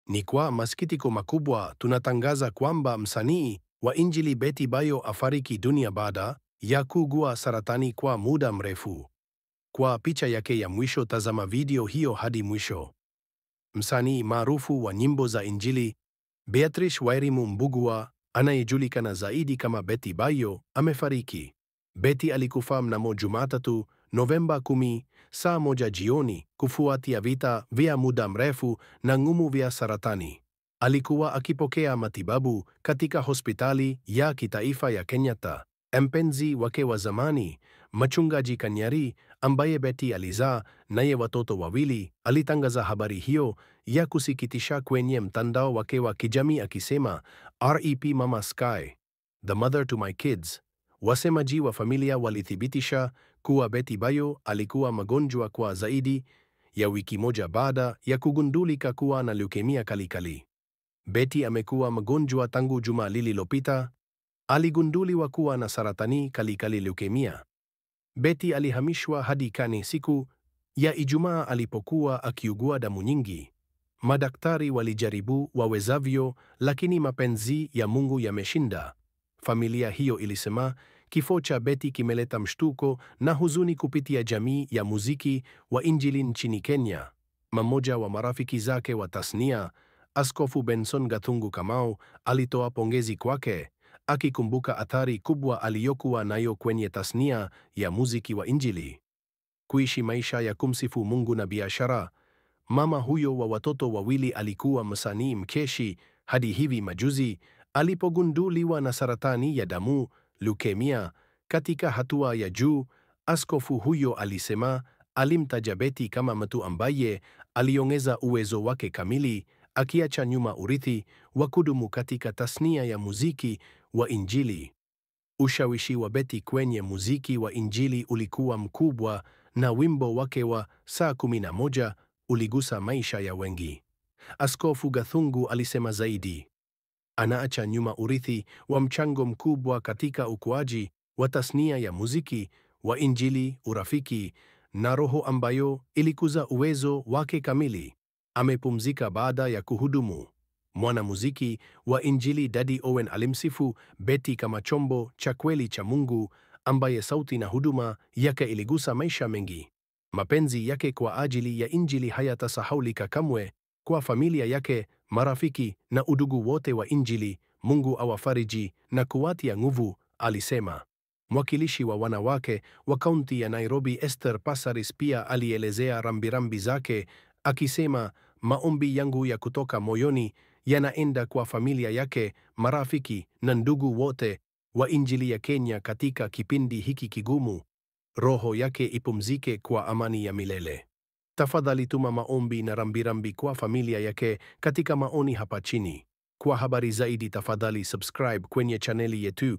Ni kwa masikitiko makubwa tunatangaza kwamba msanii wa Injili Betty Bayo afariki dunia baada ya kuugua saratani kwa muda mrefu. Kwa picha yake ya mwisho, tazama video hiyo hadi mwisho. Msanii maarufu wa nyimbo za Injili Beatrice Wairimu Mbugua, anayejulikana zaidi kama Betty Bayo, amefariki. Betty alikufa mnamo Jumatatu, Novemba 10, saa 1 jioni, kufuatia vita vya muda mrefu na ngumu vya saratani. Alikuwa akipokea matibabu katika hospitali ya kitaifa ya Kenyatta. Mpenzi wake wa zamani, Mchungaji Kanyari, ambaye Betty alizaa naye watoto wawili, alitangaza habari hiyo ya kusikitisha kwenye mtandao wake wa kijamii akisema, "RIP Mama Sky, the mother to my kids." Wasemaji wa familia walithibitisha kuwa Betty Bayo alikuwa mgonjwa kwa zaidi ya wiki moja baada ya kugundulika kuwa na leukemia kali. Betty amekuwa mgonjwa tangu juma lililopita. Aligunduliwa kuwa na saratani kali leukemia. Betty alihamishwa hadi Kane siku ya Ijumaa alipokuwa akiugua damu nyingi. Madaktari walijaribu wawezavyo, lakini mapenzi ya Mungu yameshinda. Familia hiyo ilisema kifo cha Betty kimeleta mshtuko na huzuni kupitia jamii ya muziki wa Injili nchini Kenya. Mmoja wa marafiki zake wa tasnia, Askofu Benson Gathungu Kamau, alitoa pongezi kwake, akikumbuka athari kubwa aliyokuwa nayo kwenye tasnia ya muziki wa Injili. Kuishi maisha ya kumsifu Mungu na biashara. Mama huyo wa watoto wawili alikuwa msanii mkeshi hadi hivi majuzi alipogunduliwa na saratani ya damu, leukemia, katika hatua ya juu. Askofu huyo alisema alimtaja Betty kama mtu ambaye aliongeza uwezo wake kamili, akiacha nyuma urithi wa kudumu katika tasnia ya muziki wa Injili. Ushawishi wa Betty kwenye muziki wa Injili ulikuwa mkubwa na wimbo wake wa saa 11 uligusa maisha ya wengi. Askofu Gathungu alisema zaidi, anaacha nyuma urithi wa mchango mkubwa katika ukuaji wa tasnia ya muziki wa Injili, urafiki na roho ambayo ilikuza uwezo wake kamili. Amepumzika baada ya kuhudumu. Mwanamuziki wa Injili Daddy Owen alimsifu Betty kama chombo cha kweli cha Mungu ambaye sauti na huduma yake iligusa maisha mengi. Mapenzi yake kwa ajili ya Injili hayatasahaulika kamwe. Kwa familia yake, marafiki na udugu wote wa Injili, Mungu awafariji na kuwatia nguvu, alisema. Mwakilishi wa wanawake wa kaunti ya Nairobi Esther Passaris pia alielezea rambirambi zake akisema, maombi yangu ya kutoka moyoni yanaenda kwa familia yake, marafiki na ndugu wote wa Injili ya Kenya katika kipindi hiki kigumu. Roho yake ipumzike kwa amani ya milele. Tafadhali tuma maombi na rambirambi kwa familia yake katika maoni hapa chini. Kwa habari zaidi tafadhali subscribe kwenye chaneli yetu.